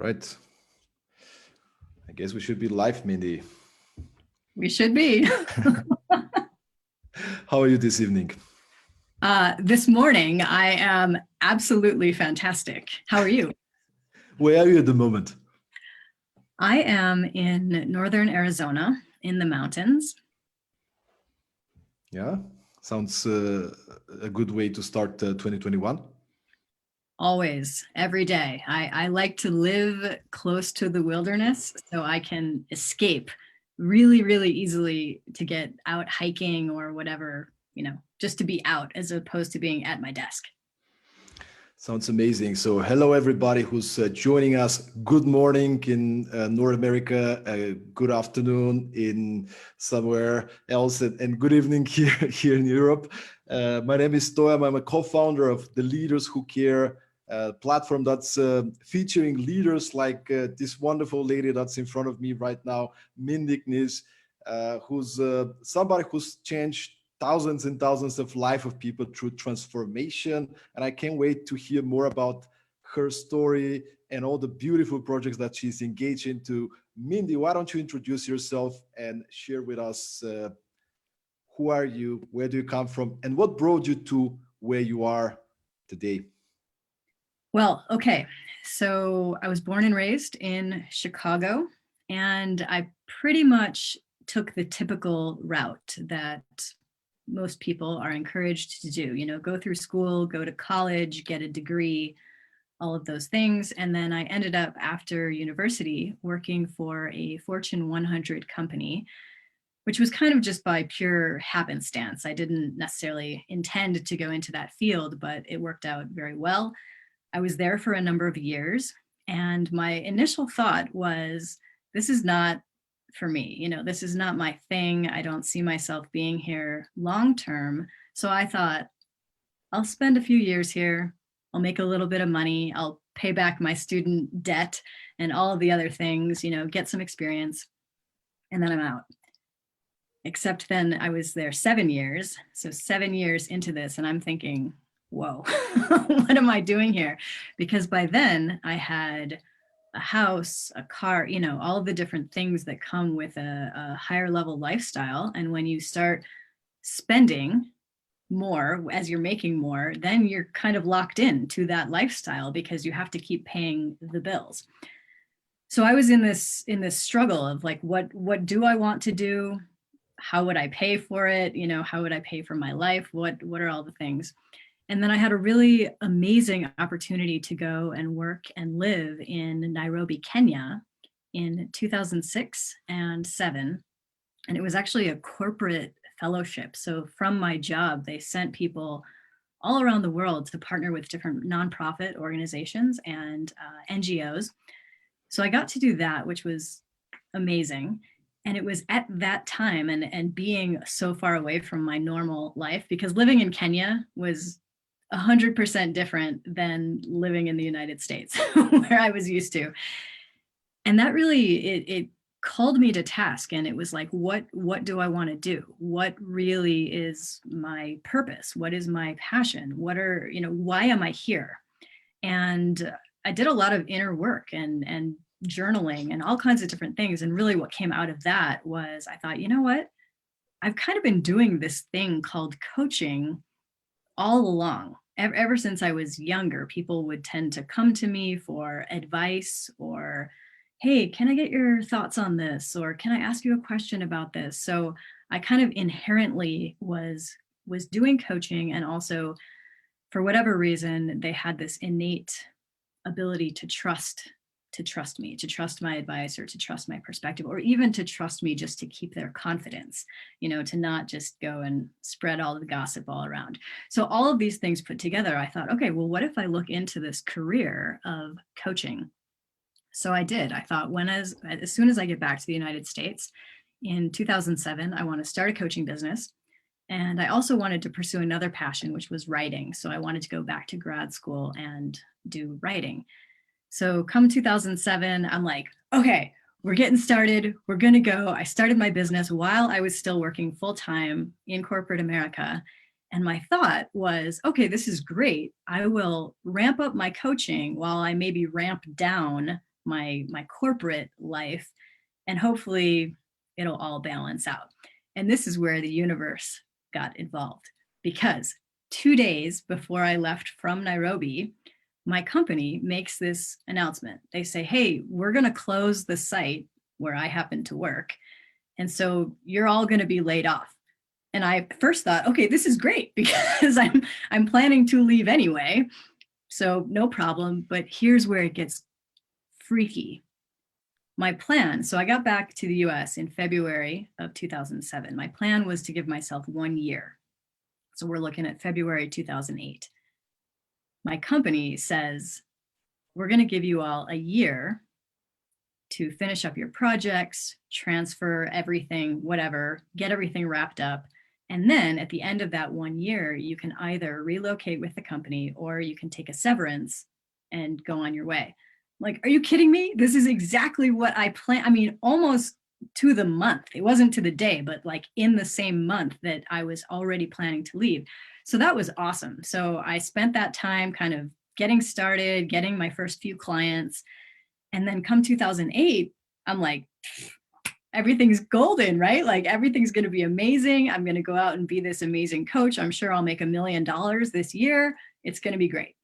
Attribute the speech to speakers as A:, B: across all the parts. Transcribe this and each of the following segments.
A: right. I guess we should be live, Mindie.
B: We should be.
A: How are you this evening?
B: This morning, I am absolutely fantastic. How are you?
A: Where are you at the moment?
B: I am in northern Arizona in the mountains.
A: Yeah, sounds a good way to start 2021.
B: Always, every day. I like to live close to the wilderness so I can escape really, really easily to get out hiking or whatever, just to be out as opposed to being at my desk.
A: Sounds amazing. So hello, everybody who's joining us. Good morning in North America, good afternoon in somewhere else, and good evening here in Europe. My name is Stoyan. I'm a co-founder of the Leaders Who Care platform that's featuring leaders like this wonderful lady that's in front of me right now, Mindie, Kniss, who's somebody who's changed thousands and thousands of life of people through transformation. And I can't wait to hear more about her story and all the beautiful projects that she's engaged into. Mindie, why don't you introduce yourself and share with us who are you, where do you come from, and what brought you to where you are today?
B: Well, okay. So I was born and raised in Chicago, and I pretty much took the typical route that most people are encouraged to do, go through school, go to college, get a degree, all of those things. And then I ended up after university working for a Fortune 100 company, which was kind of just by pure happenstance. I didn't necessarily intend to go into that field, but it worked out very well. I was there for a number of years, and my initial thought was, this is not for me, this is not my thing. I don't see myself being here long term. So I thought, I'll spend a few years here. I'll make a little bit of money. I'll pay back my student debt and all of the other things, get some experience, and then I'm out. Except then I was there 7 years. So 7 years into this, and I'm thinking, whoa, what am I doing here? Because by then I had a house, a car, all of the different things that come with a higher level lifestyle. And when you start spending more as you're making more, then you're kind of locked in to that lifestyle because you have to keep paying the bills. So I was in this struggle of like, what do I want to do? How would I pay for it? How would I pay for my life? What are all the things? And then I had a really amazing opportunity to go and work and live in Nairobi, Kenya in 2006 and 2007. And it was actually a corporate fellowship. So from my job, they sent people all around the world to partner with different nonprofit organizations and NGOs. So I got to do that, which was amazing. And it was at that time and being so far away from my normal life, because living in Kenya was 100% different than living in the United States where I was used to. And that really, it called me to task. And it was like, what do I want to do? What really is my purpose? What is my passion? Why am I here? And I did a lot of inner work and journaling and all kinds of different things. And really what came out of that was I thought, you know what? I've kind of been doing this thing called coaching all along. Ever since I was younger, people would tend to come to me for advice or, hey, can I get your thoughts on this? Or can I ask you a question about this? So I kind of inherently was doing coaching, and also for whatever reason, they had this innate ability to trust me, to trust my advice, or to trust my perspective, or even to trust me just to keep their confidence, to not just go and spread all the gossip all around. So all of these things put together, I thought, okay, well, what if I look into this career of coaching? So I did. I thought, as soon as I get back to the United States in 2007, I want to start a coaching business. And I also wanted to pursue another passion, which was writing. So I wanted to go back to grad school and do writing. So come 2007, I'm like, okay, we're getting started. We're going to go. I started my business while I was still working full time in corporate America. And my thought was, okay, this is great. I will ramp up my coaching while I maybe ramp down my corporate life, and hopefully it'll all balance out. And this is where the universe got involved, because 2 days before I left from Nairobi, my company makes this announcement. They say, hey, we're going to close the site where I happen to work. And so you're all going to be laid off. And I first thought, okay, this is great because I'm planning to leave anyway. So no problem. But here's where it gets freaky. My plan, so I got back to the US in February of 2007. My plan was to give myself 1 year. So we're looking at February 2008. My company says, we're going to give you all a year to finish up your projects, transfer everything, whatever, get everything wrapped up. And then at the end of that 1 year, you can either relocate with the company or you can take a severance and go on your way. Like, are you kidding me? This is exactly what I planned. I mean, almost to the month. It wasn't to the day, but like in the same month that I was already planning to leave. So that was awesome. So I spent that time kind of getting started, getting my first few clients. And then come 2008, I'm like, everything's golden, right? Like everything's going to be amazing. I'm going to go out and be this amazing coach. I'm sure I'll make $1 million this year. It's going to be great.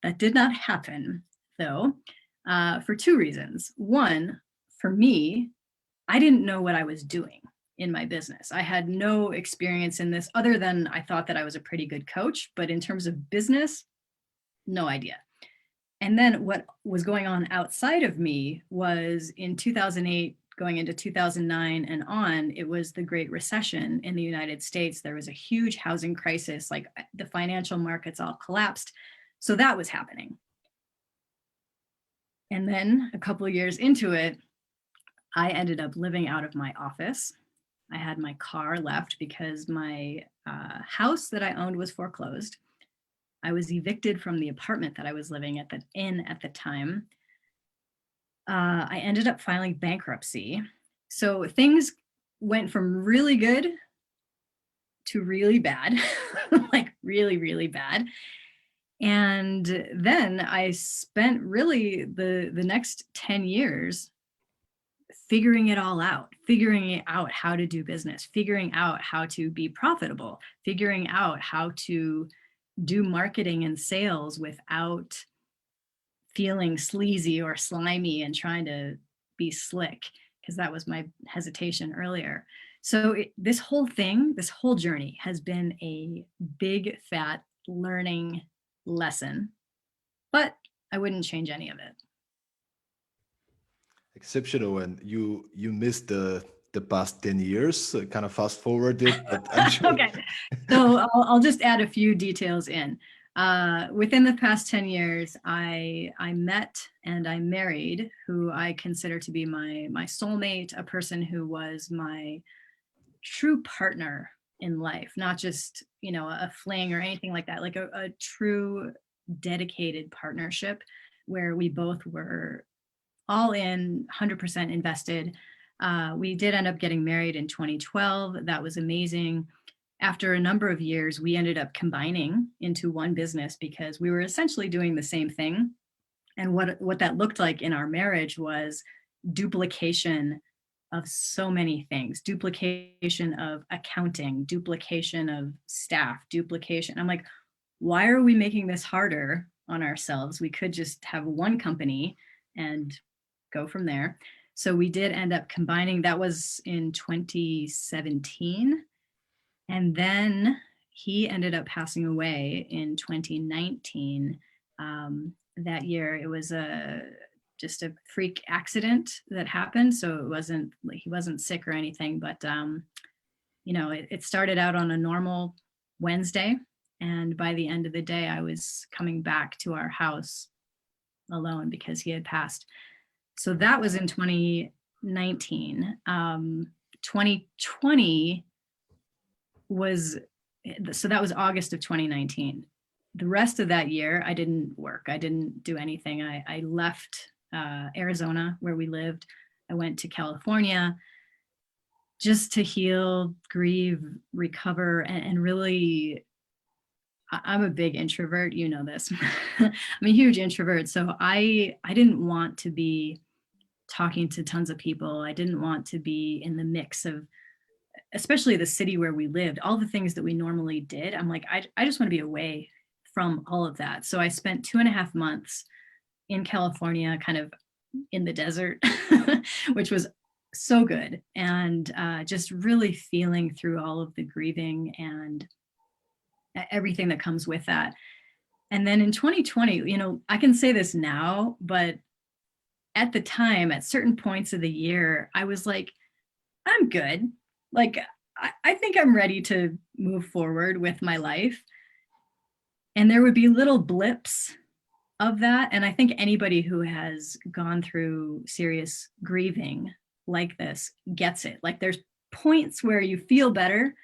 B: That did not happen, though, for two reasons. One, for me, I didn't know what I was doing in my business. I had no experience in this other than I thought that I was a pretty good coach. But in terms of business, no idea. And then what was going on outside of me was in 2008, going into 2009 and on, it was the Great Recession in the United States. There was a huge housing crisis, like the financial markets all collapsed. So that was happening. And then a couple of years into it, I ended up living out of my office. I had my car left because my house that I owned was foreclosed. I was evicted from the apartment that I was living at the time. I ended up filing bankruptcy. So things went from really good to really bad, like really, really bad. And then I spent really the next 10 years figuring it all out, figuring out how to do business, figuring out how to be profitable, figuring out how to do marketing and sales without feeling sleazy or slimy and trying to be slick, because that was my hesitation earlier. So this whole journey has been a big fat learning lesson, but I wouldn't change any of it.
A: Exceptional. And you missed the past 10 years, kind of fast forwarded, but I'm sure.
B: Okay, so I'll just add a few details in. Within the past 10 years, I met and I married who I consider to be my soulmate, a person who was my true partner in life, not just, a fling or anything like that, like a true dedicated partnership where we both were all in, 100% invested. We did end up getting married in 2012. That was amazing. After a number of years, we ended up combining into one business because we were essentially doing the same thing. And what that looked like in our marriage was duplication of so many things, duplication of accounting, duplication of staff, duplication. I'm like, why are we making this harder on ourselves? We could just have one company and go from there. So we did end up combining. That was in 2017. And then he ended up passing away in 2019. That year, it was just a freak accident that happened. So it wasn't like he wasn't sick or anything, but it started out on a normal Wednesday. And by the end of the day, I was coming back to our house alone because he had passed. So that was in 2019. 2020 so that was August of 2019. The rest of that year, I didn't work. I didn't do anything. I left Arizona, where we lived. I went to California just to heal, grieve, recover, and really, I'm a big introvert, you know this. I'm a huge introvert. So I didn't want to be talking to tons of people. I didn't want to be in the mix of, especially the city where we lived, all the things that we normally did. I'm like, I just want to be away from all of that. So I spent 2.5 months in California, kind of in the desert, which was so good. And just really feeling through all of the grieving and everything that comes with that. And then in 2020, you know, I can say this now, but at the time, at certain points of the year, I was like, I'm good. Like, I think I'm ready to move forward with my life. And there would be little blips of that. And I think anybody who has gone through serious grieving like this gets it. Like, there's points where you feel better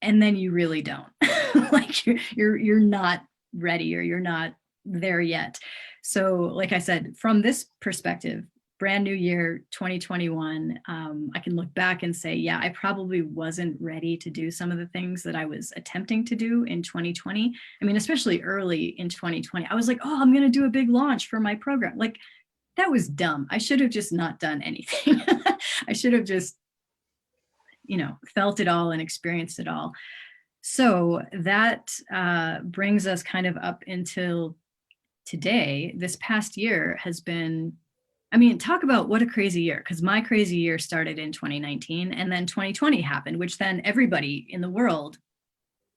B: and then you really don't. Like, you're not ready, or you're not there yet. So like I said, from this perspective, brand new year 2021, I can look back and say, yeah, I probably wasn't ready to do some of the things that I was attempting to do in 2020. I mean, especially early in 2020, I was like, oh, I'm going to do a big launch for my program. Like, that was dumb. I should have just not done anything. I should have just, you know, felt it all and experienced it all. So that brings us kind of up until today. This past year has been, I mean, talk about what a crazy year, because my crazy year started in 2019 and then 2020 happened, which then everybody in the world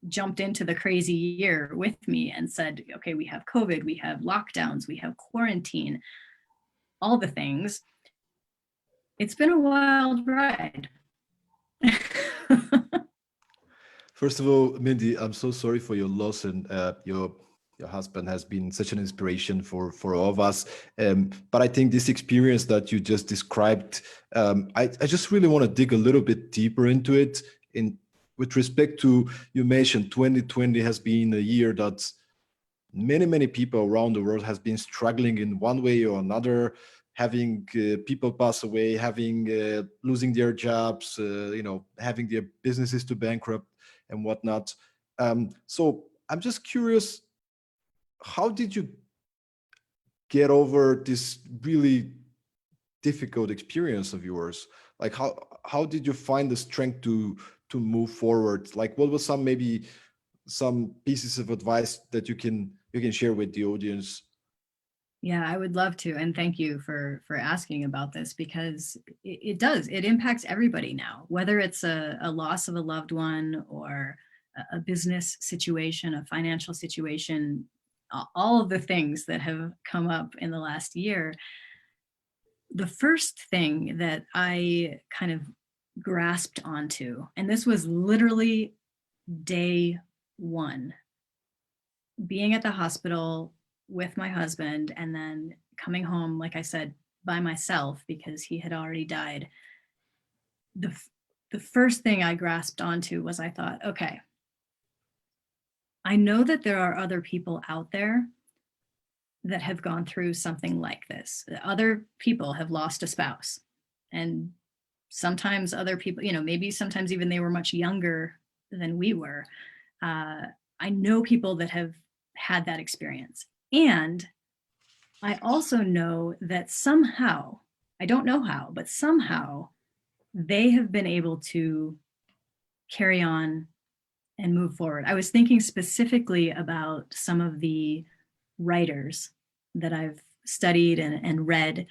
B: jumped into the crazy year with me and said, okay, we have COVID, we have lockdowns, we have quarantine, all the things. It's been a wild ride.
A: First of all, Mindie, I'm so sorry for your loss, and your husband has been such an inspiration for all of us. But I think this experience that you just described, I just really want to dig a little bit deeper into it. In with respect to, you mentioned 2020 has been a year that many people around the world has been struggling in one way or another, having people pass away, having losing their jobs, having their businesses to bankrupt and whatnot. So I'm just curious, how did you get over this really difficult experience of yours? Like, how did you find the strength to move forward? Like, what was maybe some pieces of advice that you can share with the audience?
B: Yeah, I would love to. And thank you for asking about this, because it does. It impacts everybody now, whether it's a loss of a loved one or a business situation, a financial situation, all of the things that have come up in the last year. The first thing that I kind of grasped onto, and this was literally day one, being at the hospital with my husband and then coming home, like I said, by myself because he had already died. The first thing I grasped onto was, I thought, okay, I know that there are other people out there that have gone through something like this. Other people have lost a spouse, and sometimes other people, you know, maybe sometimes even they were much younger than we were. I know people that have had that experience. And I also know that somehow, I don't know how, but somehow they have been able to carry on and move forward. I was thinking specifically about some of the writers that I've studied and read,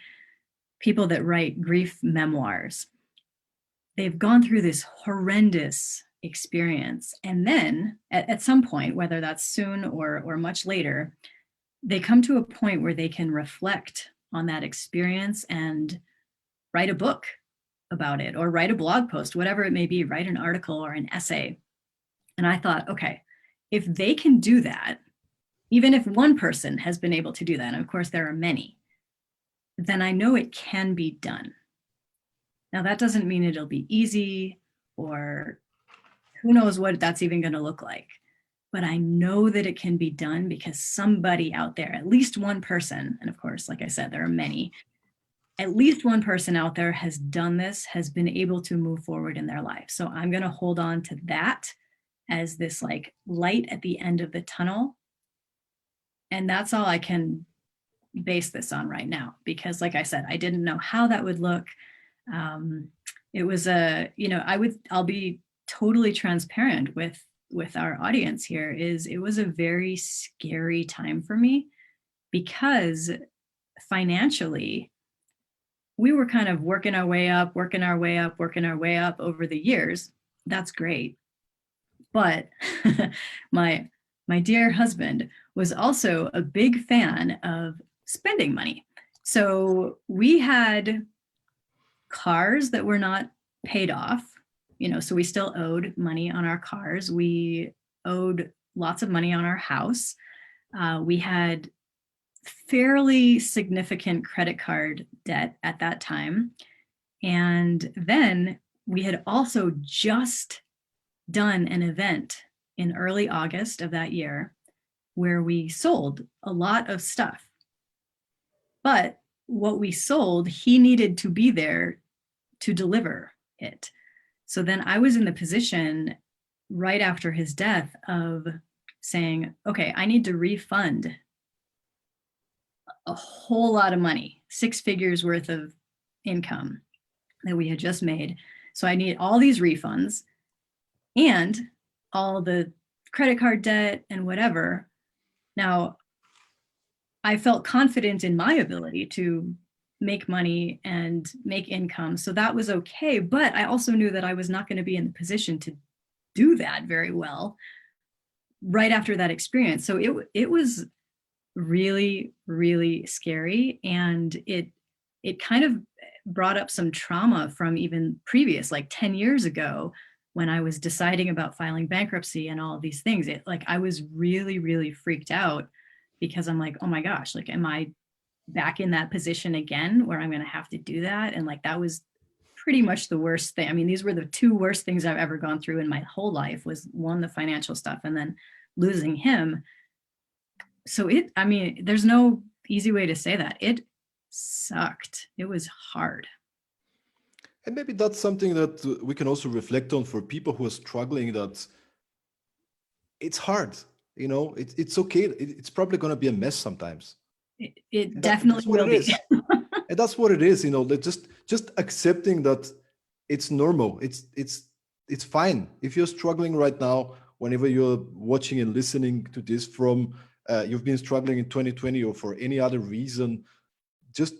B: people that write grief memoirs. They've gone through this horrendous experience. And then at some point, whether that's soon or much later, they come to a point where they can reflect on that experience and write a book about it, or write a blog post, whatever it may be, write an article or an essay. And I thought, okay, if they can do that, even if one person has been able to do that, and of course there are many, then I know it can be done. Now, that doesn't mean it'll be easy, or who knows what that's even going to look like. But I know that it can be done because somebody out there, at least one person, and of course, like I said, there are many, at least one person out there has done this, has been able to move forward in their life. So I'm going to hold on to that as this like light at the end of the tunnel. And that's all I can base this on right now, because like I said, I didn't know how that would look. It was I'll be totally transparent with our audience here, is it was a very scary time for me, because financially we were kind of working our way up over the years. That's great. But my dear husband was also a big fan of spending money. So we had cars that were not paid off, so we still owed money on our cars. We owed lots of money on our house. We had fairly significant credit card debt at that time. And then we had also just done an event in early August of that year where we sold a lot of stuff. But what we sold, he needed to be there to deliver it. So then I was in the position right after his death of saying, okay, I need to refund a whole lot of money, 6 figures worth of income that we had just made. So I need all these refunds and all the credit card debt and whatever. Now, I felt confident in my ability to make money and make income. So that was okay. But I also knew that I was not going to be in the position to do that very well right after that experience. So it was really, really scary. And it kind of brought up some trauma from even previous, like 10 years ago, when I was deciding about filing bankruptcy and all of these things. I was really, really freaked out, because I'm like, oh my gosh, like, am I back in that position again where I'm going to have to do that? And like, that was pretty much the worst thing. I mean, these were the 2 worst things I've ever gone through in my whole life, was one, the financial stuff, and then losing him. So there's no easy way to say that. It sucked. It was hard.
A: And maybe that's something that we can also reflect on for people who are struggling, that it's hard. It's okay. It's probably going to be a mess sometimes.
B: It definitely will be.
A: And that's what it is. Just accepting that it's normal. It's fine. If you're struggling right now, whenever you're watching and listening to this from, you've been struggling in 2020 or for any other reason, just,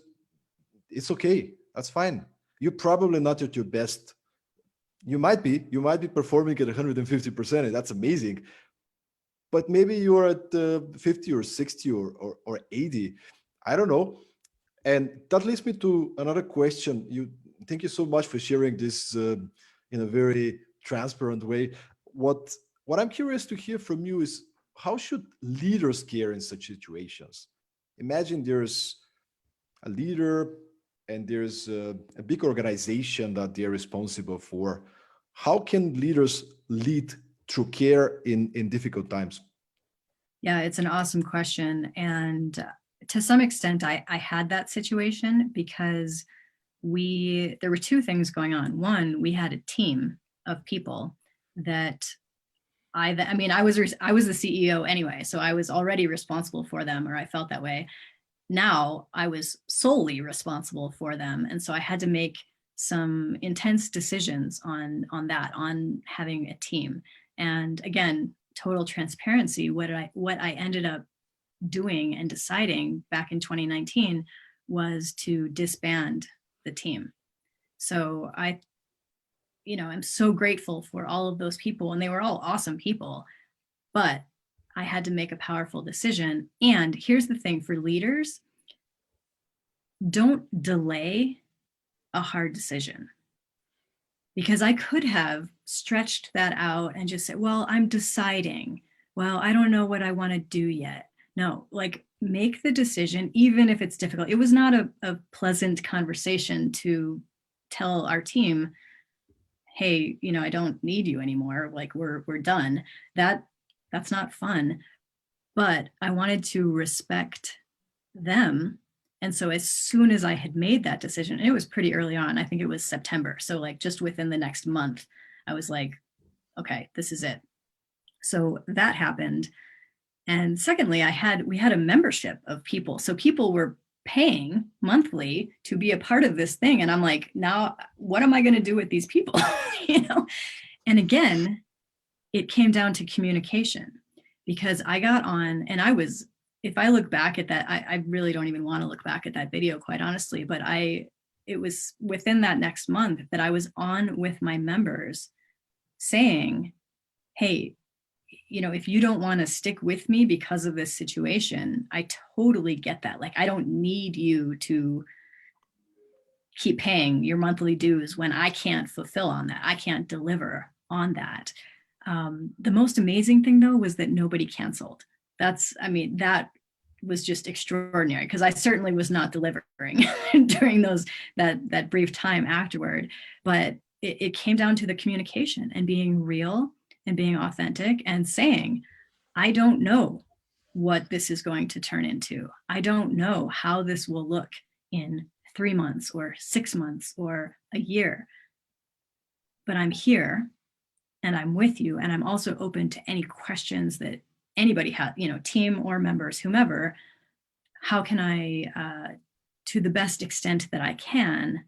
A: it's okay. That's fine. You're probably not at your best. You might be performing at 150%, and that's amazing. But maybe you're at 50 or 60 or 80. I don't know. And that leads me to another question. Thank you so much for sharing this in a very transparent way. What I'm curious to hear from you is, how should leaders care in such situations? Imagine there's a leader and there's a big organization that they're responsible for. How can leaders lead through care in difficult times?
B: Yeah, it's an awesome question. And to some extent, I had that situation, because there were 2 things going on. One, we had a team of people that I was the CEO anyway, so I was already responsible for them, or I felt that way. Now I was solely responsible for them. And so I had to make some intense decisions on having a team. And again, total transparency, what I ended up doing and deciding back in 2019 was to disband the team. So I'm so grateful for all of those people, and they were all awesome people, but I had to make a powerful decision. And here's the thing for leaders: don't delay a hard decision. Because I could have stretched that out and just said, well, I'm deciding. Well, I don't know what I want to do yet. No, like, make the decision, even if it's difficult. It was not a pleasant conversation to tell our team, hey, I don't need you anymore. Like, we're done. That's not fun. But I wanted to respect them. And so as soon as I had made that decision, and it was pretty early on, I think it was September. So like just within the next month, I was like, okay, this is it. So that happened. And secondly, we had a membership of people. So people were paying monthly to be a part of this thing. And I'm like, now what am I going to do with these people? you know? And again, it came down to communication, because I got on and if I look back at that, I really don't even want to look back at that video, quite honestly, but it was within that next month that I was on with my members saying, hey, if you don't want to stick with me because of this situation, I totally get that. Like, I don't need you to keep paying your monthly dues when I can't fulfill on that. I can't deliver on that. The most amazing thing, though, was that nobody canceled. That was just extraordinary, because I certainly was not delivering during that brief time afterward. But it came down to the communication and being real and being authentic and saying, I don't know what this is going to turn into. I don't know how this will look in 3 months or 6 months or a year, but I'm here and I'm with you. And I'm also open to any questions that anybody has, team or members, whomever. How can I, to the best extent that I can,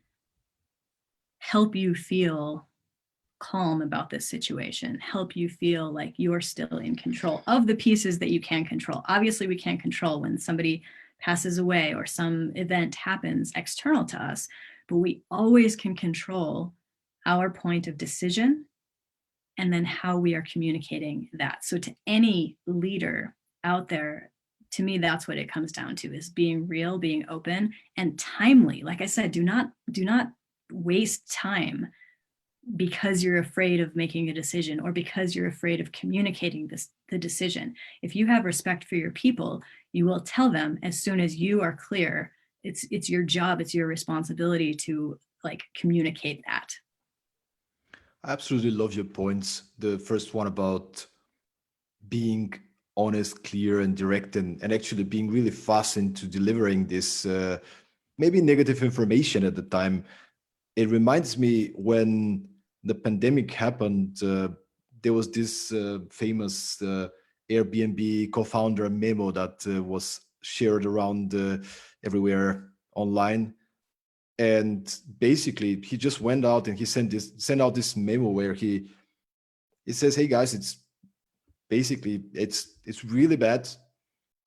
B: help you feel calm about this situation, help you feel like you're still in control of the pieces that you can control. Obviously, we can't control when somebody passes away or some event happens external to us, but we always can control our point of decision and then how we are communicating that. So to any leader out there, to me, that's what it comes down to, is being real, being open and timely. Like I said, do not waste time because you're afraid of making a decision or because you're afraid of communicating the decision. If you have respect for your people, you will tell them as soon as you are clear. It's your job, it's your responsibility to communicate that.
A: I absolutely love your points. The first one about being honest, clear, and direct, and actually being really fast into delivering this maybe negative information at the time. It reminds me when the pandemic happened, there was this famous Airbnb co-founder memo that was shared around everywhere online. And basically, he just went out and he sent out this memo where he says, "Hey guys, it's really bad.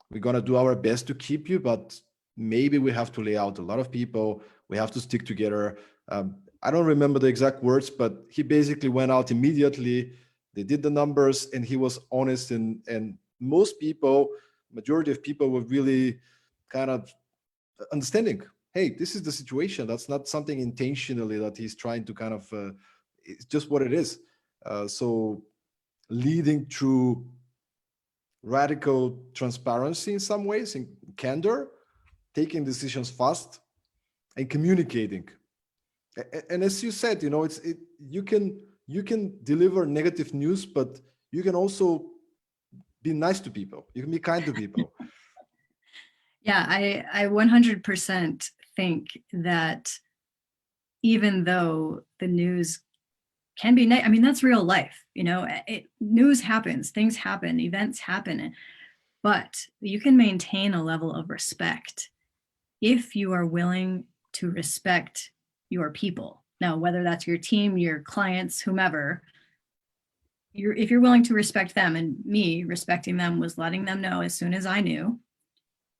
A: We're gonna do our best to keep you, but maybe we have to lay out a lot of people. We have to stick together." I don't remember the exact words, but he basically went out immediately. They did the numbers, and he was honest. And most people, majority of people, were really kind of understanding. Hey, this is the situation. That's not something intentionally that he's trying to kind of. It's just what it is. So leading through radical transparency in some ways, in candor, taking decisions fast, and communicating. And as you said, you can deliver negative news, but you can also be nice to people. You can be kind to people.
B: Yeah, I 100% think that even though the news can be, that's real life. News happens, things happen, events happen, but you can maintain a level of respect if you are willing to respect your people. Now, whether that's your team, your clients, whomever, if you're willing to respect them, and me respecting them was letting them know as soon as I knew,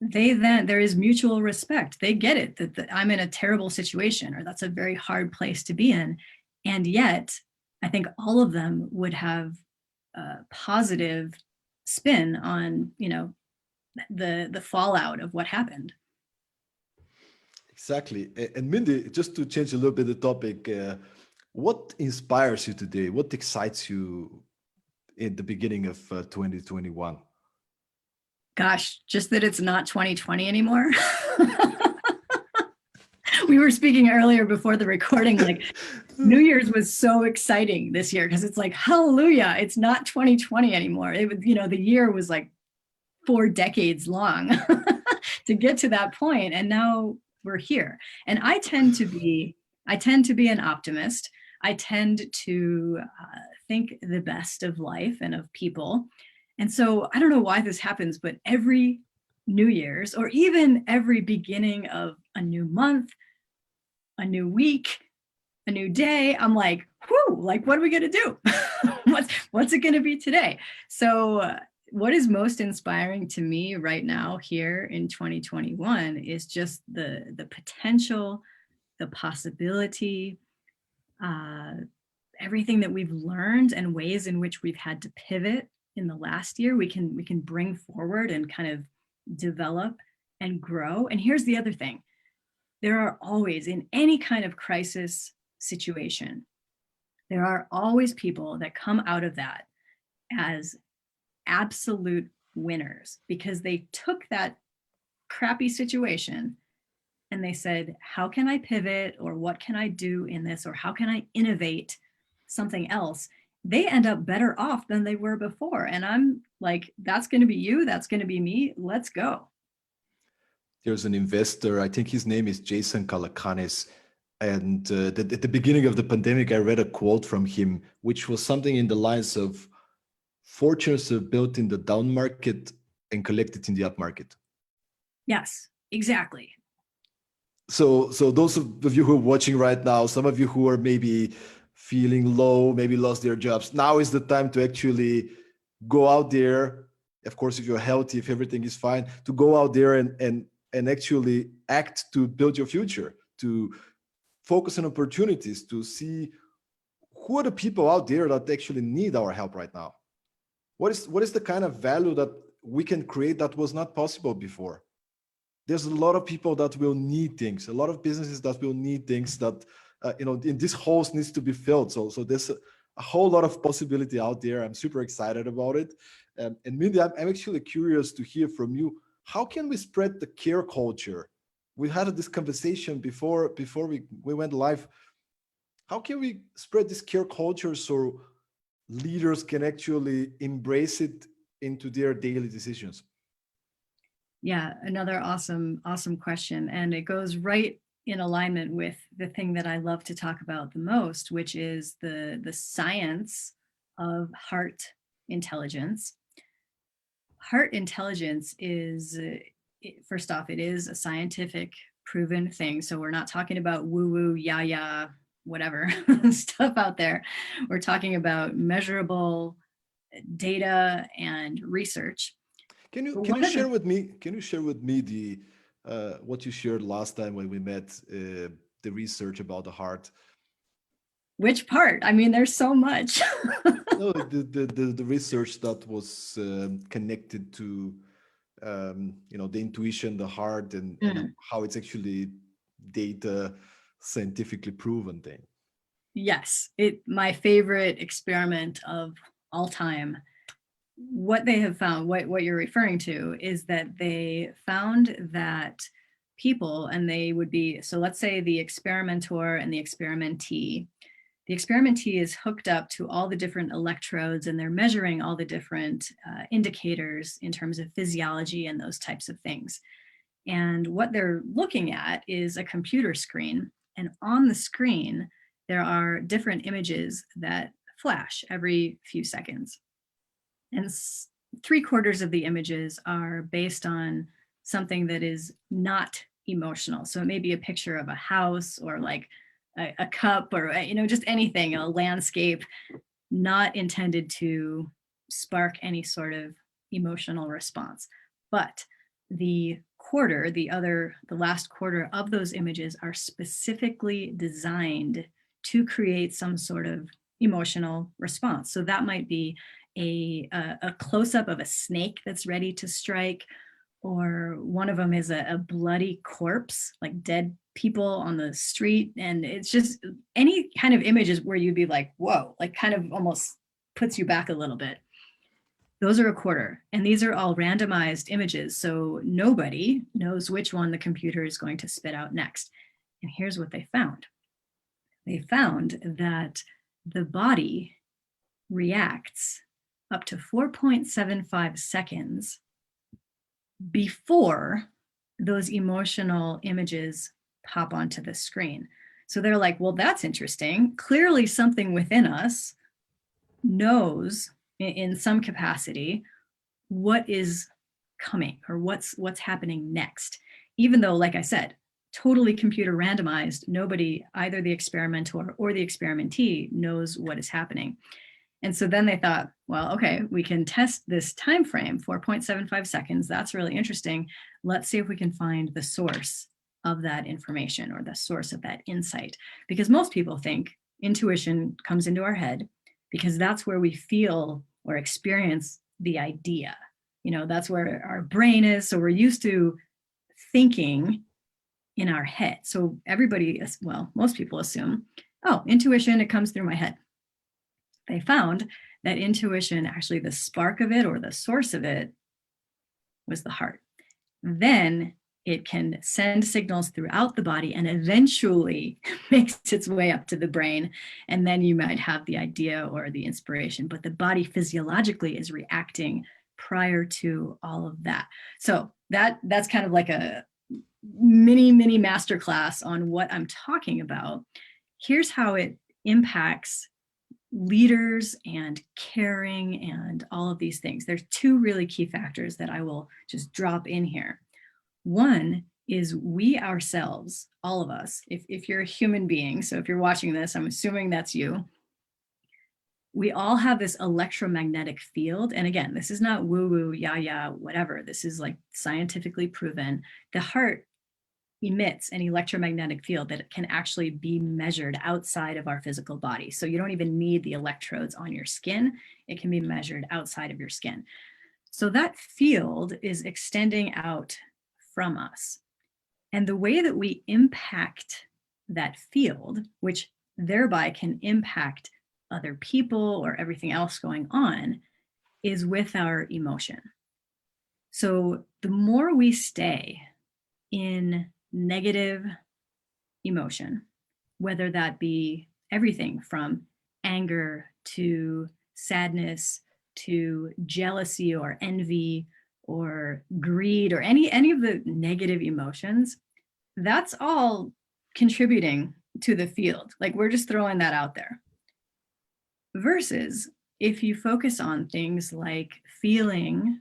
B: there is mutual respect. They get it that I'm in a terrible situation, or that's a very hard place to be in. And yet, I think all of them would have a positive spin on, the fallout of what happened.
A: Exactly. And Mindie, just to change a little bit the topic, what inspires you today? What excites you in the beginning of 2021?
B: Gosh, just that it's not 2020 anymore. We were speaking earlier before the recording, New Year's was so exciting this year because it's hallelujah, it's not 2020 anymore. It was, the year was 4 decades long to get to that point, and now we're here. And I tend to be an optimist. I tend to think the best of life and of people. And so I don't know why this happens, but every New Year's, or even every beginning of a new month, a new week, a new day, I'm like, whoo, like, what are we going to do? what's it going to be today? So what is most inspiring to me right now here in 2021 is just the potential, the possibility, everything that we've learned and ways in which we've had to pivot in the last year, we can bring forward and kind of develop and grow. And here's the other thing. There are always, in any kind of crisis situation, there are always people that come out of that as absolute winners, because they took that crappy situation and they said, how can I pivot, or what can I do in this, or how can I innovate something else? They end up better off than they were before. And I'm like, that's going to be you. That's going to be me. Let's go.
A: There's an investor, I think his name is Jason Calacanis. And at the beginning of the pandemic, I read a quote from him, which was something in the lines of, fortunes are built in the down market and collected in the up market.
B: Yes, exactly.
A: So those of you who are watching right now, some of you who are maybe feeling low, maybe lost their jobs, now is the time to actually go out there. Of course, if you're healthy, if everything is fine, to go out there and actually act to build your future, to focus on opportunities, to see who are the people out there that actually need our help right now. What is the kind of value that we can create that was not possible before? There's a lot of people that will need things, a lot of businesses that will need things that, in this holes needs to be filled. So there's a whole lot of possibility out there. I'm super excited about it. And Mindie, I'm actually curious to hear from you. How can we spread the care culture? We had this conversation before we went live. How can we spread this care culture so leaders can actually embrace it into their daily decisions?
B: Yeah, another awesome question. And it goes right in alignment with the thing that I love to talk about the most, which is the science of heart intelligence. Heart intelligence is, first off, it is a scientific proven thing. So we're not talking about woo-woo, ya, whatever stuff out there. We're talking about measurable data and research.
A: Can you share with me the what you shared last time when we met, the research about the heart?
B: Which part? I mean, there's so much.
A: No, the research that was connected to the intuition, the heart, and how it's actually data scientifically proven thing.
B: Yes, my favorite experiment of all time. What they have found, what you're referring to, is that they found that people, and they would be, so let's say the experimenter and the experimentee. The experimentee is hooked up to all the different electrodes, and they're measuring all the different indicators in terms of physiology and those types of things. And what they're looking at is a computer screen. And on the screen, there are different images that flash every few seconds. And 3/4 of the images are based on something that is not emotional. So it may be a picture of a house, or like a cup, or just anything, a landscape, not intended to spark any sort of emotional response. But the last quarter of those images are specifically designed to create some sort of emotional response. So that might be a close-up of a snake that's ready to strike, or one of them is a bloody corpse, like dead people on the street. And it's just any kind of images where you'd be like, whoa, like kind of almost puts you back a little bit. Those are 1/4. And these are all randomized images. So nobody knows which one the computer is going to spit out next. And here's what they found. They found that the body reacts up to 4.75 seconds before those emotional images pop onto the screen. So they're like, well, that's interesting. Clearly something within us knows in some capacity what is coming or what's happening next, even though, like I said, totally computer randomized, nobody, either the experimenter or the experimentee, knows what is happening. And so then they thought, well, okay, we can test this time frame, 4.75 seconds. That's really interesting. Let's see if we can find the source of that information or the source of that insight. Because most people think intuition comes into our head because that's where we feel or experience the idea. You know, that's where our brain is. So we're used to thinking in our head. So everybody, well, most people assume, oh, intuition, it comes through my head. They found that intuition, actually the spark of it or the source of it, was the heart. Then it can send signals throughout the body and eventually makes its way up to the brain. And then you might have the idea or the inspiration, but the body physiologically is reacting prior to all of that. So that's kind of like a mini masterclass on what I'm talking about. Here's how it impacts leaders and caring and all of these things. There's two really key factors that I will just drop in here. One is we ourselves, all of us, if you're a human being, so if you're watching this, I'm assuming that's you, we all have this electromagnetic field. And again, this is not woo-woo, yeah, whatever. This is like scientifically proven. The heart emits an electromagnetic field that can actually be measured outside of our physical body. So you don't even need the electrodes on your skin. It can be measured outside of your skin. So that field is extending out from us. And the way that we impact that field, which thereby can impact other people or everything else going on, is with our emotion. So the more we stay in negative emotion, whether that be everything from anger to sadness to jealousy or envy or greed or any of the negative emotions, that's all contributing to the field. Like, we're just throwing that out there. Versus if you focus on things like feeling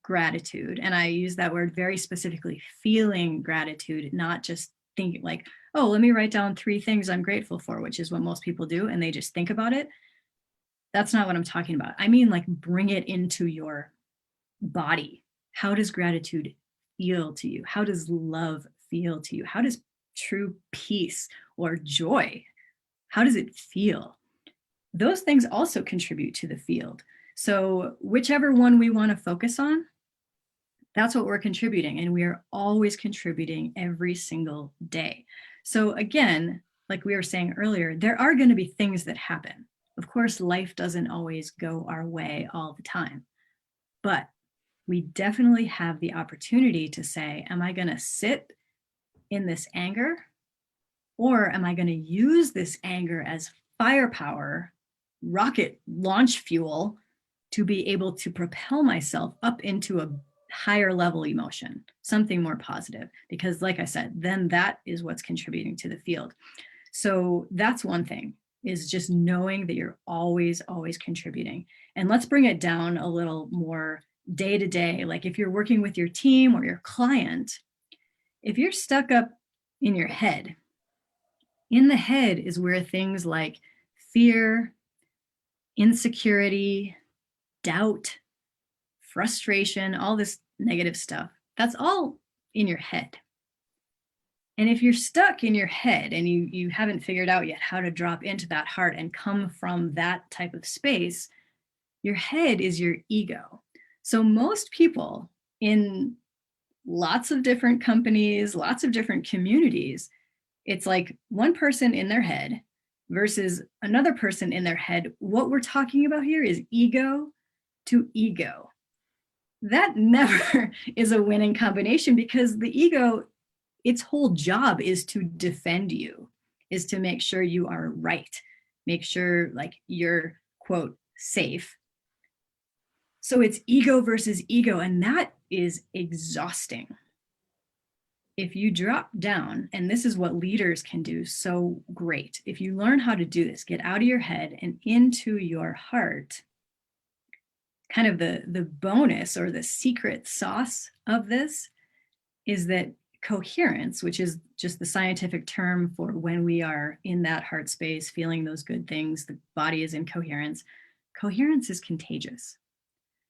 B: gratitude, and I use that word very specifically, feeling gratitude, not just thinking like, oh, let me write down 3 things I'm grateful for, which is what most people do, and they just think about it. That's not what I'm talking about. I mean, like, bring it into your body. How does gratitude feel to you? How does love feel to you? How does true peace or joy, how does it feel? Those things also contribute to the field. So whichever one we want to focus on, that's what we're contributing. And we are always contributing every single day. So again, like we were saying earlier, there are going to be things that happen. Of course, life doesn't always go our way all the time, but we definitely have the opportunity to say, am I going to sit in this anger, or am I going to use this anger as firepower, rocket launch fuel, to be able to propel myself up into a higher level emotion, something more positive? Because like I said, then that is what's contributing to the field. So that's one thing, is just knowing that you're always contributing. And let's bring it down a little more day to day. Like if you're working with your team or your client, if you're stuck up in your head, in the head is where things like fear, insecurity, doubt, frustration, all this negative stuff, that's all in your head. And if you're stuck in your head and you haven't figured out yet how to drop into that heart and come from that type of space, your head is your ego. So most people in lots of different companies, lots of different communities, it's like one person in their head versus another person in their head. What we're talking about here is ego to ego. That never is a winning combination, because the ego, its whole job is to defend you, is to make sure you are right, make sure like you're, quote, safe. So it's ego versus ego, and that is exhausting. if you drop down, and this is what leaders can do so great, if you learn how to do this, get out of your head and into your heart, kind of the bonus or the secret sauce of this is that coherence, which is just the scientific term for when we are in that heart space, feeling those good things, the body is in coherence. Coherence is contagious.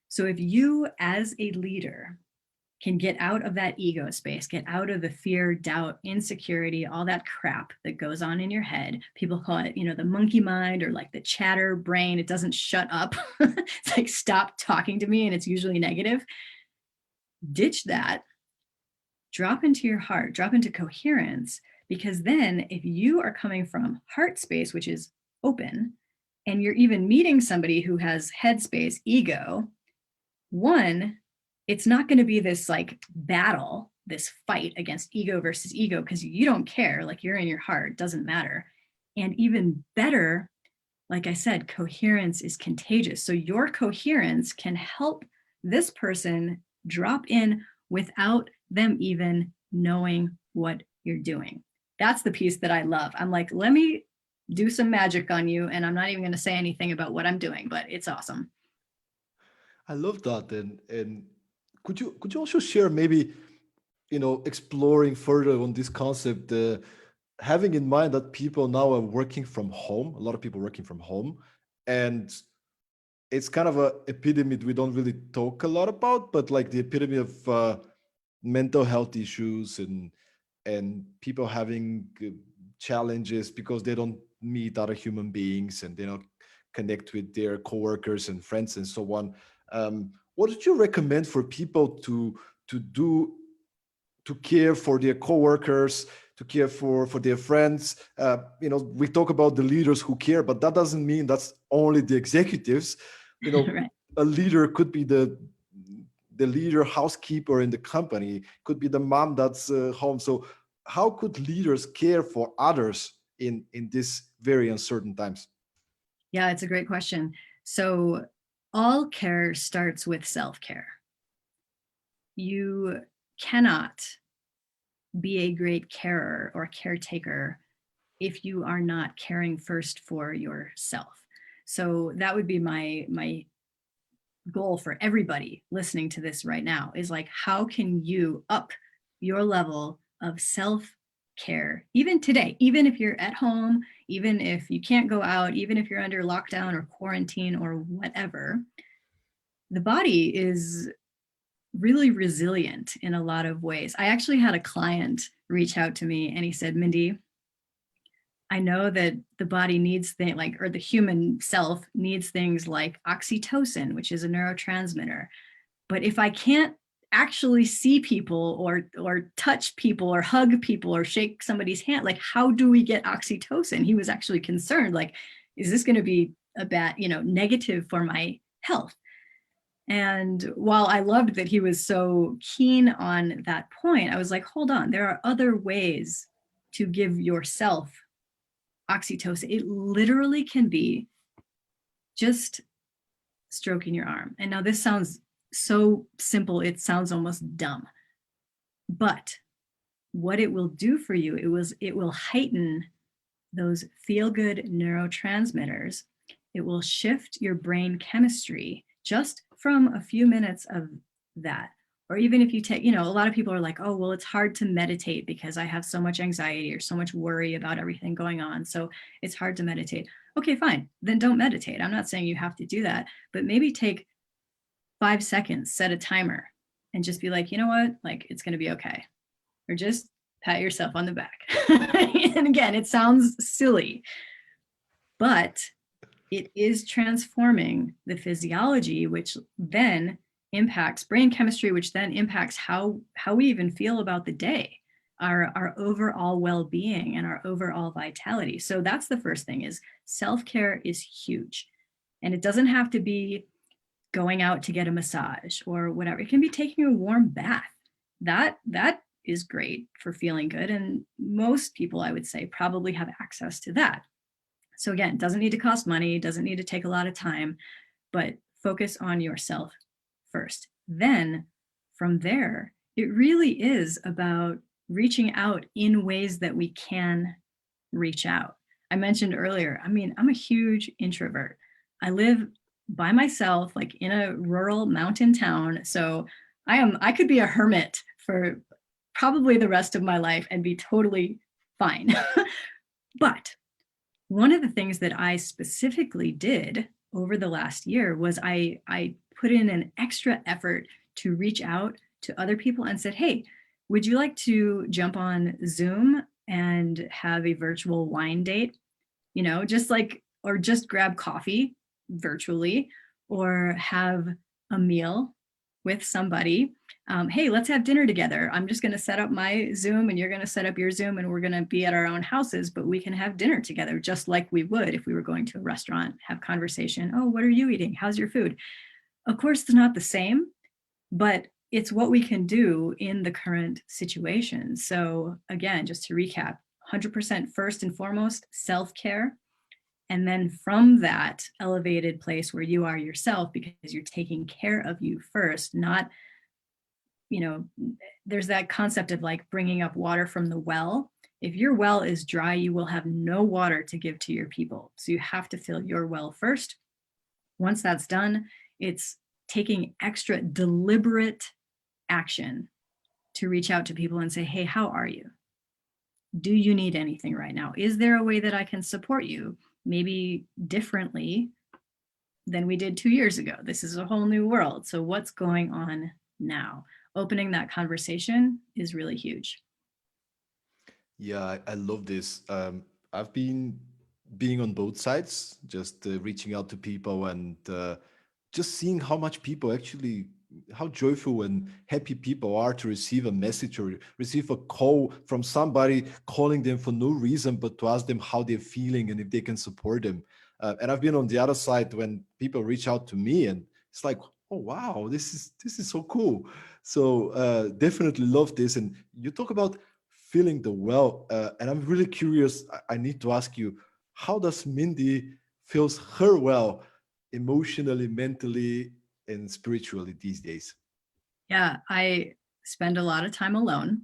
B: So if you as a leader can get out of that ego space, get out of the fear, doubt, insecurity, all that crap that goes on in your head. People call it, the monkey mind or like the chatter brain. It doesn't shut up. It's like, stop talking to me. And it's usually negative. Ditch that. Drop into your heart, drop into coherence, because then if you are coming from heart space, which is open, and you're even meeting somebody who has head space, ego, one, it's not going to be this like battle, this fight against ego versus ego, because you don't care, like you're in your heart, doesn't matter. And even better, like I said, coherence is contagious. So your coherence can help this person drop in without them even knowing what you're doing. That's the piece that I love. I'm like, let me do some magic on you, and I'm not even going to say anything about what I'm doing, but it's awesome.
A: I love that. And could you also share maybe, exploring further on this concept, having in mind that people now are working from home, a lot of people working from home, and it's kind of a epidemic we don't really talk a lot about, but like the epidemic of mental health issues and people having challenges because they don't meet other human beings and they don't connect with their coworkers and friends and so on. What would you recommend for people to do to care for their coworkers, to care for their friends? We talk about the leaders who care, but that doesn't mean that's only the executives.
B: Right.
A: A leader could be the leader housekeeper in the company, could be the mom that's home. So how could leaders care for others in these very uncertain times?
B: Yeah, it's a great question. So all care starts with self-care. You cannot be a great carer or caretaker if you are not caring first for yourself. So that would be my goal for everybody listening to this right now, is like, how can you up your level of self-care even today, even if you're at home, even if you can't go out, even if you're under lockdown or quarantine or whatever. The body is really resilient in a lot of ways. I actually had a client reach out to me and he said, Mindie, I know that the body needs things like, or the human self needs things like oxytocin, which is a neurotransmitter. But if I can't actually see people or touch people or hug people or shake somebody's hand, like, how do we get oxytocin? He was actually concerned, like, is this going to be a bad, negative for my health? And while I loved that he was so keen on that point, I was like, hold on, there are other ways to give yourself oxytocin. It literally can be just stroking your arm. And now this sounds so simple, it sounds almost dumb. But what it will do for you, it will heighten those feel-good neurotransmitters. It will shift your brain chemistry just from a few minutes of that. Or even if you take, a lot of people are like, oh, well, it's hard to meditate because I have so much anxiety or so much worry about everything going on. So it's hard to meditate. Okay, fine. Then don't meditate. I'm not saying you have to do that, but maybe take 5 seconds, set a timer, and just be like, you know what? Like, it's going to be okay. Or just pat yourself on the back. And again, it sounds silly, but it is transforming the physiology, which then impacts brain chemistry, which then impacts how we even feel about the day, our overall well-being and our overall vitality. So that's the first thing, is self-care is huge. And it doesn't have to be going out to get a massage or whatever. It can be taking a warm bath. That is great for feeling good. And most people, I would say, probably have access to that. So again, it doesn't need to cost money, doesn't need to take a lot of time, but focus on yourself first. Then from there, it really is about reaching out in ways that we can reach out. I mentioned earlier, I mean, I'm a huge introvert. I live by myself, like in a rural mountain town. So I could be a hermit for probably the rest of my life and be totally fine. But one of the things that I specifically did over the last year was I put in an extra effort to reach out to other people and said, hey, would you like to jump on Zoom and have a virtual wine date? You know, just like, or just grab coffee virtually, or have a meal with somebody. Hey, let's have dinner together. I'm just going to set up my Zoom and you're going to set up your Zoom, and we're going to be at our own houses, but we can have dinner together just like we would if we were going to a restaurant, have conversation. Oh, what are you eating? How's your food? Of course, it's not the same, but it's what we can do in the current situation. So again, just to recap, 100% first and foremost, self-care. And then from that elevated place where you are yourself, because you're taking care of you first, not, you know, there's that concept of like bringing up water from the well. If your well is dry, you will have no water to give to your people. So you have to fill your well first. Once that's done, it's taking extra deliberate action to reach out to people and say, hey, how are you? Do you need anything right now? Is there a way that I can support you? Maybe differently than we did 2 years ago. This is a whole new world. So what's going on now? Opening that conversation is really huge.
A: Yeah, I love this. I've been being on both sides, just reaching out to people and just seeing how much people actually, how joyful and happy people are to receive a message or receive a call from somebody calling them for no reason, but to ask them how they're feeling and if they can support them. And I've been on the other side when people reach out to me, and it's like, oh wow, this is so cool. So definitely love this. And you talk about feeling the well, and I'm really curious. I need to ask you, how does Mindie feels her well emotionally, mentally, and spiritually these days?
B: Yeah, I spend a lot of time alone.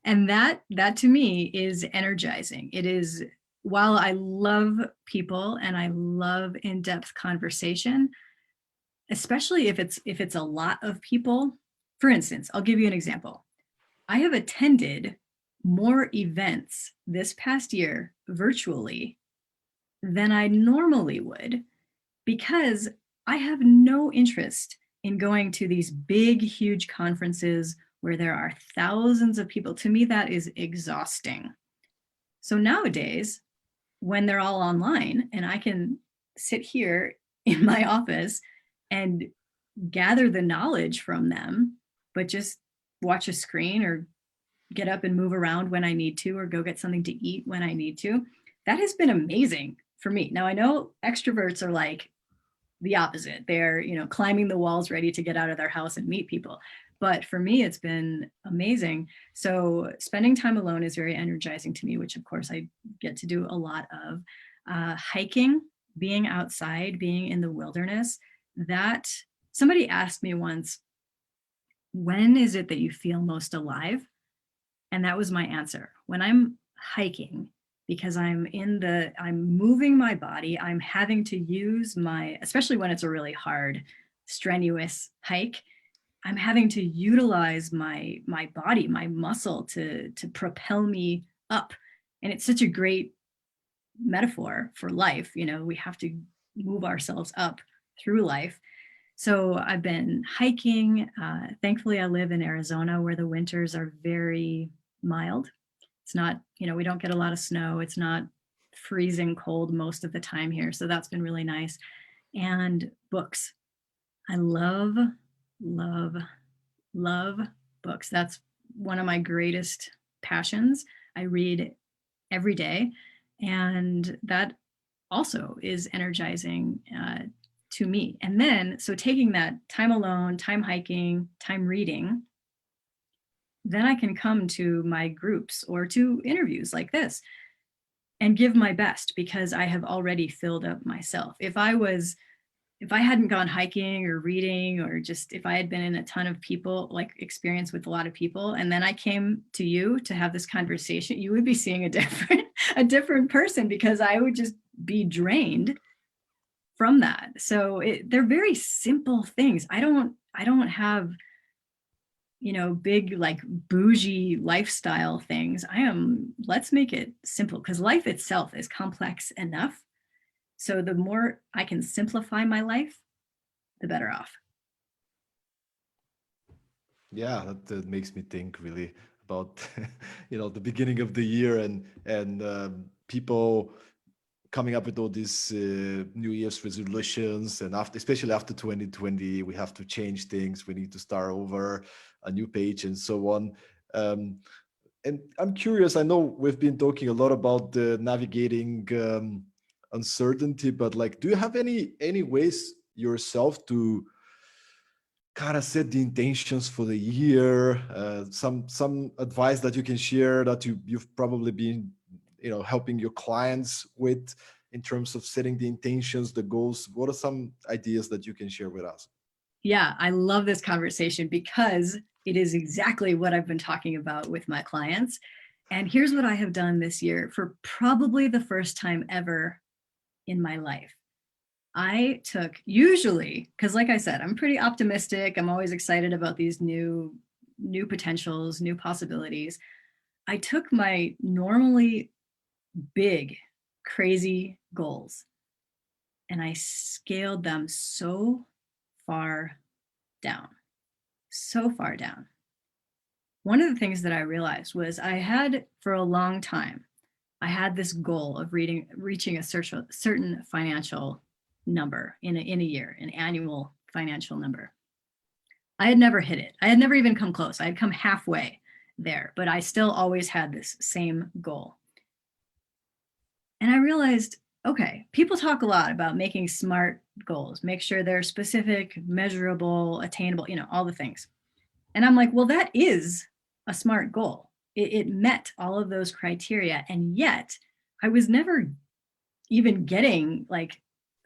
B: And that to me is energizing. It is, while I love people and I love in-depth conversation, especially if it's a lot of people. For instance, I'll give you an example. I have attended more events this past year virtually than I normally would, because I have no interest in going to these big, huge conferences where there are thousands of people. To me, that is exhausting. So nowadays, when they're all online and I can sit here in my office and gather the knowledge from them, but just watch a screen or get up and move around when I need to, or go get something to eat when I need to, that has been amazing for me. Now, I know extroverts are like the opposite. They're, climbing the walls ready to get out of their house and meet people. But for me, it's been amazing. So spending time alone is very energizing to me, which of course I get to do a lot of. Hiking, being outside, being in the wilderness, that somebody asked me once, when is it that you feel most alive? And that was my answer. When I'm hiking, because I'm moving my body, I'm having to use especially when it's a really hard, strenuous hike, I'm having to utilize my body, my muscle to propel me up. And it's such a great metaphor for life. We have to move ourselves up through life. So I've been hiking. Thankfully, I live in Arizona where the winters are very mild. It's not, we don't get a lot of snow. It's not freezing cold most of the time here. So that's been really nice. And books. I love, love, love books. That's one of my greatest passions. I read every day. And that also is energizing to me. And then, so taking that time alone, time hiking, time reading, then I can come to my groups or to interviews like this and give my best, because I have already filled up myself. If I if I hadn't gone hiking or reading, or just if I had been in a ton of people, like experience with a lot of people, and then I came to you to have this conversation, you would be seeing a different person, because I would just be drained from that. So they're very simple things. I don't have, big like bougie lifestyle things. Let's make it simple, because life itself is complex enough. So the more I can simplify my life, the better off.
A: Yeah, that makes me think really about the beginning of the year, and people coming up with all these New Year's resolutions, and especially after 2020, we have to change things. We need to start over a new page and so on. Um, and I'm curious. I know we've been talking a lot about navigating uncertainty, but like, do you have any ways yourself to kind of set the intentions for the year? Some advice that you can share that you've probably been helping your clients with in terms of setting the intentions, the goals. What are some ideas that you can share with us?
B: Yeah, I love this conversation because it is exactly what I've been talking about with my clients. And here's what I have done this year for probably the first time ever in my life. I took, usually, because like I said, I'm pretty optimistic. I'm always excited about these new potentials, new possibilities. I took my normally big, crazy goals and I scaled them so far down, so far down. One of the things that I realized was I had, for a long time, I had this goal of reaching a certain financial number in a year, an annual financial number. I had never hit it. I had never even come close. I had come halfway there, but I still always had this same goal. And I realized, okay, people talk a lot about making smart goals, make sure they're specific, measurable, attainable, all the things. And I'm like, well, that is a smart goal. It met all of those criteria. And yet I was never even getting like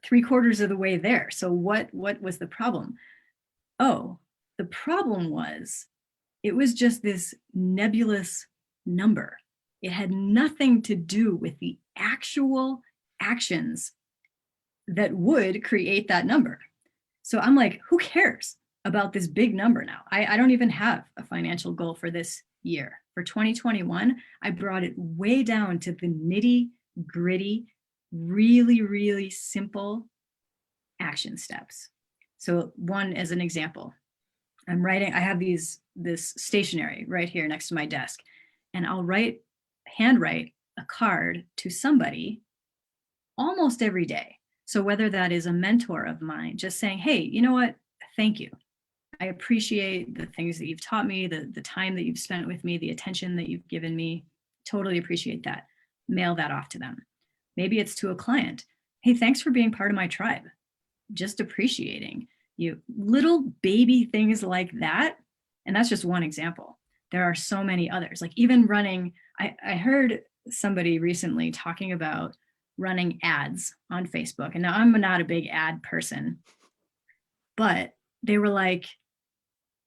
B: 3/4 of the way there. So what was the problem? Oh, the problem was it was just this nebulous number. It had nothing to do with the actual actions that would create that number. So I'm like, who cares about this big number now? I don't even have a financial goal for this year. For 2021, I brought it way down to the nitty gritty, really, really simple action steps. So one, as an example, I have this stationery right here next to my desk, and I'll handwrite a card to somebody almost every day. So whether that is a mentor of mine, just saying, hey, you know what? Thank you. I appreciate the things that you've taught me, the time that you've spent with me, the attention that you've given me. Totally appreciate that. Mail that off to them. Maybe it's to a client. Hey, thanks for being part of my tribe. Just appreciating you. Little baby things like that. And that's just one example. There are so many others. Like even running, I heard somebody recently talking about running ads on Facebook. And now I'm not a big ad person, but they were like,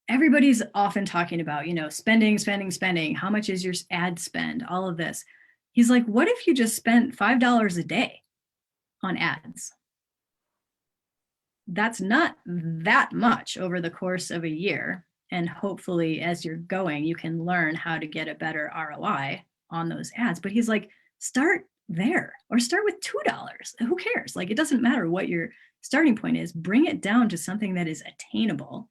B: everybody's often talking about, spending, spending, spending. How much is your ad spend? All of this. He's like, what if you just spent $5 a day on ads? That's not that much over the course of a year. And hopefully, as you're going, you can learn how to get a better ROI on those ads. But he's like, start there or start with $2. Who cares? Like, it doesn't matter what your starting point is. Bring it down to something that is attainable.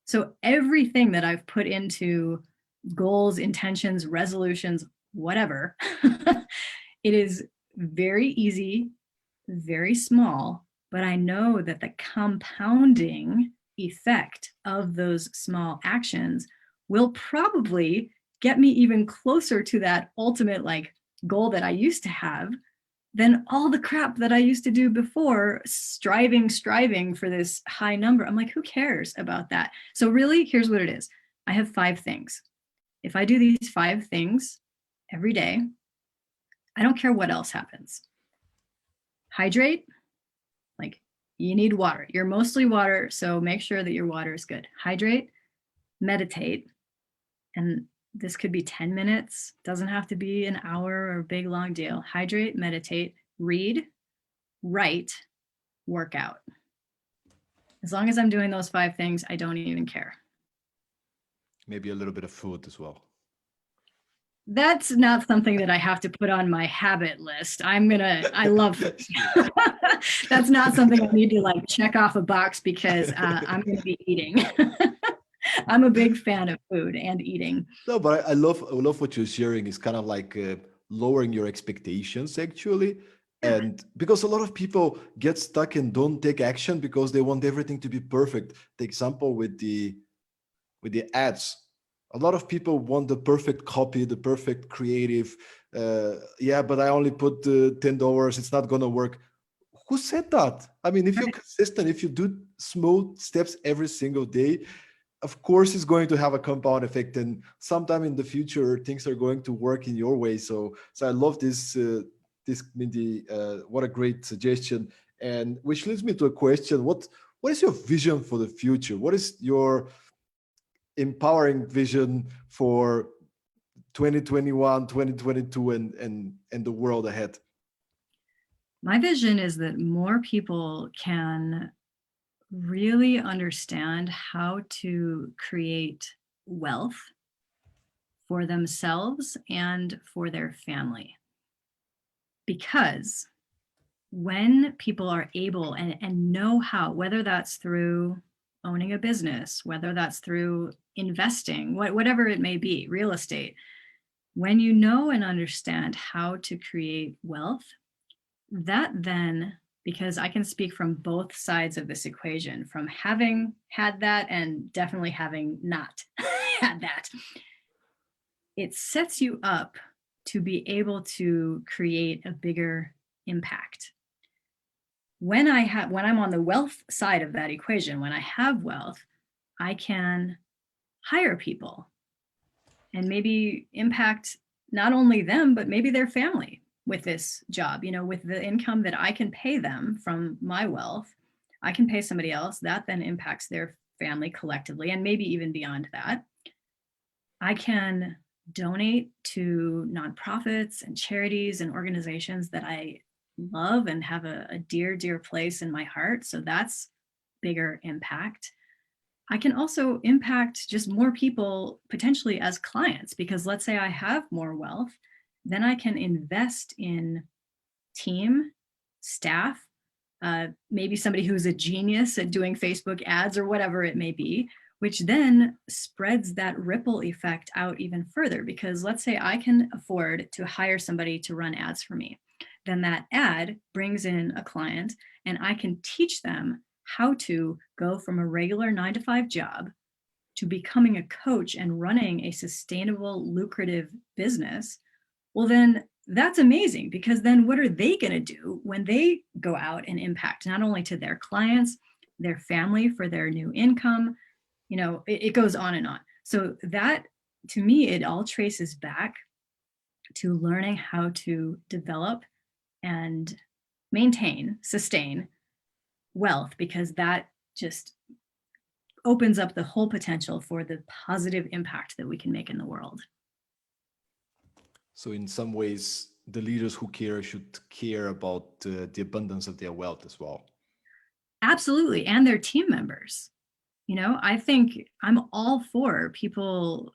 B: So everything that I've put into goals, intentions, resolutions, whatever, it is very easy, very small, but I know that the compounding effect of those small actions will probably get me even closer to that ultimate like goal that I used to have than all the crap that I used to do before, striving for this high number. I'm like, who cares about that? So really, here's what it is. I have 5 things. If I do these 5 things every day, I don't care what else happens. Hydrate, like you need water. You're mostly water, so make sure that your water is good. Hydrate, meditate, and this could be 10 minutes, doesn't have to be an hour or a big long deal. Hydrate, meditate, read, write, work out. As long as I'm doing those 5 things, I don't even care.
A: Maybe a little bit of food as well.
B: That's not something that I have to put on my habit list. I love food. That's not something I need to like check off a box because I'm going to be eating. I'm a big fan of food and eating.
A: No, but I love what you're sharing. It's kind of like lowering your expectations actually. And because a lot of people get stuck and don't take action because they want everything to be perfect. The example with the ads, a lot of people want the perfect copy, the perfect creative. Yeah, but I only put $10. It's not gonna work. Who said that? I mean, if you're consistent, if you do small steps every single day, of course it's going to have a compound effect, and sometime in the future things are going to work in your way. So I love this Mindie. What a great suggestion. And which leads me to a question: what is your vision for the future? What is your empowering vision for 2021, 2022, and the world ahead?
B: My vision is that more people can really understand how to create wealth for themselves and for their family. Because when people are able and know how, whether that's through owning a business, whether that's through investing, whatever it may be, real estate, when you know and understand how to create wealth, that then, because I can speak from both sides of this equation, from having had that and definitely having not had that, it sets you up to be able to create a bigger impact. When I'm on the wealth side of that equation, when I have wealth, I can hire people and maybe impact not only them, but maybe their family with this job. With the income that I can pay them from my wealth, I can pay somebody else. That then impacts their family collectively, and maybe even beyond that. I can donate to nonprofits and charities and organizations that I love and have a dear, dear place in my heart. So that's bigger impact. I can also impact just more people potentially as clients, because let's say I have more wealth, then I can invest in team, staff, maybe somebody who's a genius at doing Facebook ads or whatever it may be, which then spreads that ripple effect out even further. Because let's say I can afford to hire somebody to run ads for me. Then that ad brings in a client and I can teach them how to go from a regular 9-to-5 job to becoming a coach and running a sustainable, lucrative business. Well, then that's amazing, because then what are they going to do when they go out and impact not only to their clients, their family for their new income? It goes on and on. So that, to me, it all traces back to learning how to develop and maintain, sustain wealth, because that just opens up the whole potential for the positive impact that we can make in the world.
A: So in some ways, the leaders who care should care about the abundance of their wealth as well.
B: Absolutely. And their team members. I think I'm all for people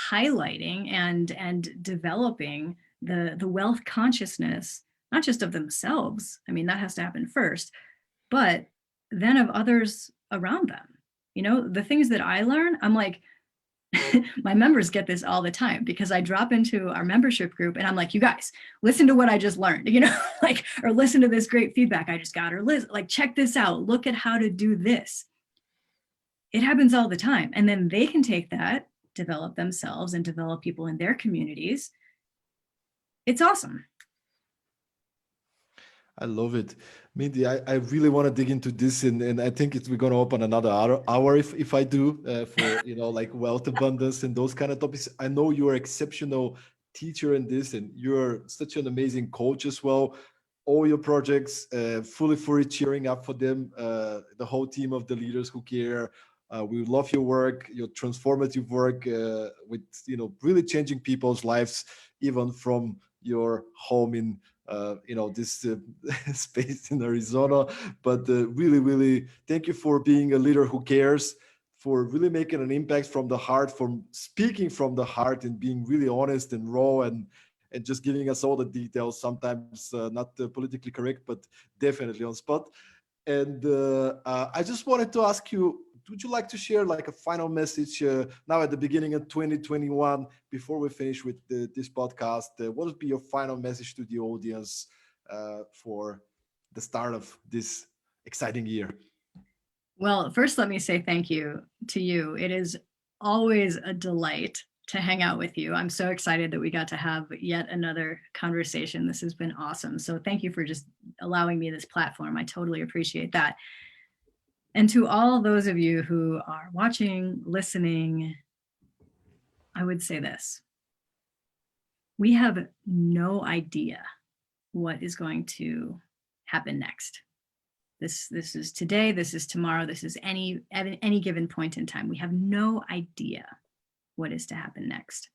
B: highlighting and developing the wealth consciousness, not just of themselves. I mean, that has to happen first, but then of others around them. The things that I learn, I'm like, my members get this all the time, because I drop into our membership group and I'm like, you guys, listen to what I just learned, or listen to this great feedback I just got, or check this out, look at how to do this. It happens all the time. And then they can take that, develop themselves, and develop people in their communities. It's awesome.
A: I love it. Mindy, I really want to dig into this, and I think we're going to open another hour if I do, for like wealth abundance and those kind of topics. I know you're an exceptional teacher in this, and you're such an amazing coach as well. all your projects, fully cheering up for them, the whole team of the leaders who care. We love your work, your transformative work, with really changing people's lives, even from your home in this space in Arizona. But really, thank you for being a leader who cares, for really making an impact from the heart, from speaking from the heart, and being really honest and raw, and just giving us all the details. Sometimes not politically correct, but definitely on spot. And I just wanted to ask you, would you like to share like a final message now at the beginning of 2021, before we finish with this podcast? What would be your final message to the audience for the start of this exciting year?
B: Well, first, let me say thank you to you. It is always a delight to hang out with you. I'm so excited that we got to have yet another conversation. This has been awesome. So thank you for just allowing me this platform. I totally appreciate that. And to all those of you who are watching, listening, I would say this. We have no idea what is going to happen next. This is today, this is tomorrow, this is at any given point in time. We have no idea what is to happen next.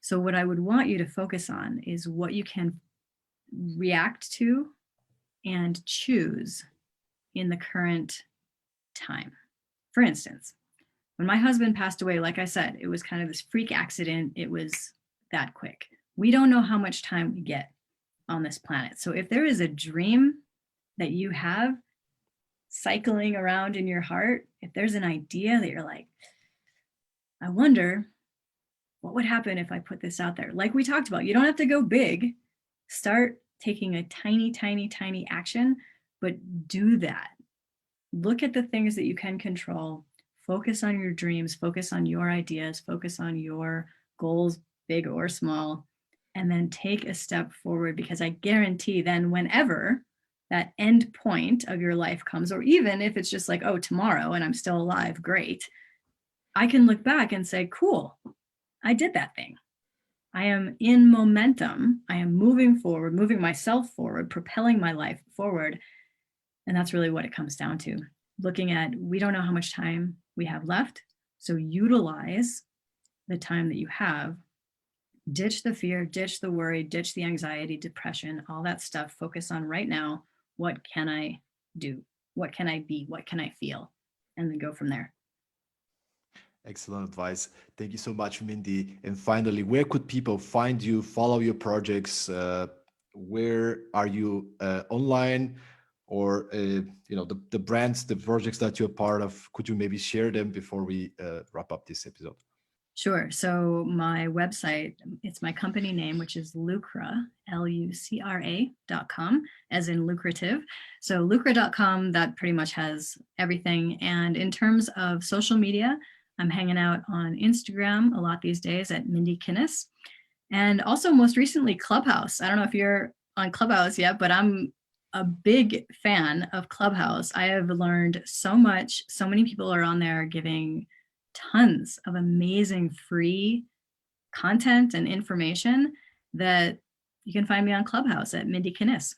B: So what I would want you to focus on is what you can react to and choose in the current time. For instance, when my husband passed away, like I said, it was kind of this freak accident. It was that quick. We don't know how much time we get on this planet. So if there is a dream that you have cycling around in your heart, if there's an idea that you're like, I wonder what would happen if I put this out there? Like we talked about, you don't have to go big. Start taking a tiny action, but do that. Look at the things that you can control. Focus on your dreams, focus on your ideas, focus on your goals, big or small, and then take a step forward, because I guarantee then whenever that end point of your life comes, or even if it's just like, oh, tomorrow and I'm still alive, great. I can look back and say, cool, I did that thing. I am in momentum. I am moving forward, moving myself forward, propelling my life forward. And that's really what it comes down to. Looking at, we don't know how much time we have left. So utilize the time that you have. Ditch the fear, ditch the worry, ditch the anxiety, depression, all that stuff. Focus on right now. What can I do? What can I be? What can I feel? And then go from there.
A: Excellent advice. Thank you so much, Mindie. And finally, where could people find you, follow your projects? Where are you online? Or the brands, the projects that you're part of? Could you maybe share them before we wrap up this episode?
B: Sure. So my website, it's my company name, which is Lucra, lucra.com, as in lucrative. So lucra.com, that pretty much has everything. And in terms of social media, I'm hanging out on Instagram a lot these days at Mindie Kniss. And also most recently Clubhouse. I don't know if you're on Clubhouse yet, but I'm a big fan of Clubhouse. I have learned so much. So many people are on there giving tons of amazing free content and information that you can find me on Clubhouse at Mindie Kniss.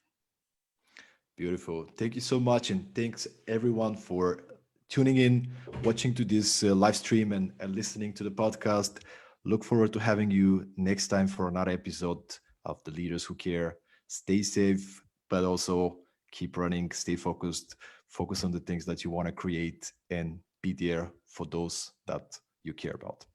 A: Beautiful. Thank you so much. And thanks everyone for tuning in, watching to this live stream and listening to the podcast. Look forward to having you next time for another episode of The Leaders Who Care. Stay safe, but also keep running, stay focused, focus on the things that you want to create, and be there for those that you care about.